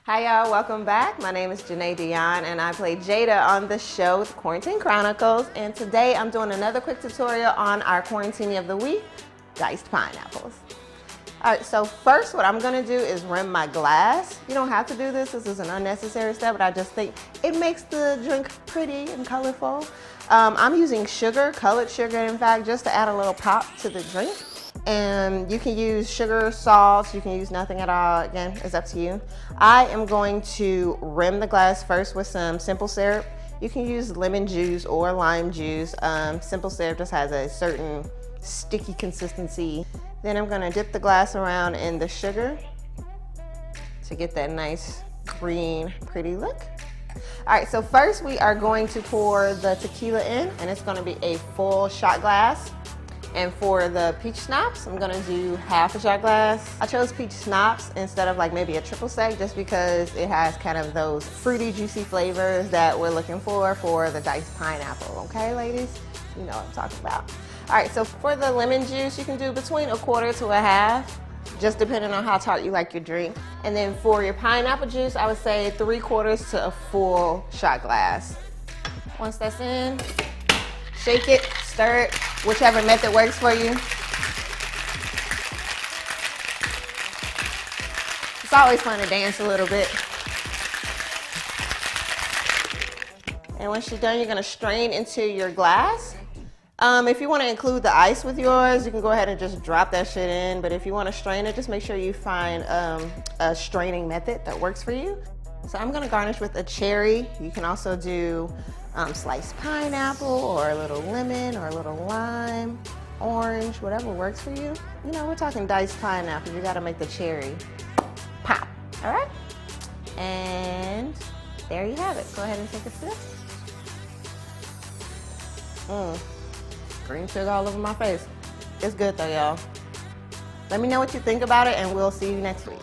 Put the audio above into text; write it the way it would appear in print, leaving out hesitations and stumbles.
Hi y'all, welcome back. My name is Janae Dion and I play Jada on the show Quarantine Chronicles, and today I'm doing another quick tutorial on our quarantini of the week, diced pineapples. Alright, so first what I'm going to do is rim my glass. You don't have to do this is an unnecessary step, but I just think it makes the drink pretty and colorful. I'm using sugar, colored sugar in fact, just to add a little pop to the drink. And you can use sugar, salt, you can use nothing at all. Again, it's up to you. I am going to rim the glass first with some simple syrup. You can use lemon juice or lime juice. Simple syrup just has a certain sticky consistency. Then I'm gonna dip the glass around in the sugar to get that nice green, pretty look. All right, so first we are going to pour the tequila in, and it's gonna be a full shot glass. And for the peach schnapps, I'm gonna do half a shot glass. I chose peach schnapps instead of like maybe a triple sec just because it has kind of those fruity, juicy flavors that we're looking for the diced pineapple, okay ladies? You know what I'm talking about. All right, so for the lemon juice, you can do between a quarter to a half, just depending on how tart you like your drink. And then for your pineapple juice, I would say 3/4 to a full shot glass. Once that's in, shake it, stir it, whichever method works for you. It's always fun to dance a little bit. And once you're done, you're gonna strain into your glass. If you wanna include the ice with yours, you can go ahead and just drop that shit in. But if you wanna strain it, just make sure you find a straining method that works for you. So I'm gonna garnish with a cherry. You can also do sliced pineapple or a little lemon or a little lime, orange, whatever works for you. You know, we're talking diced pineapple. You gotta make the cherry pop, all right? And there you have it. Go ahead and take a sip. Green sugar all over my face. It's good though, y'all. Let me know what you think about it, and we'll see you next week.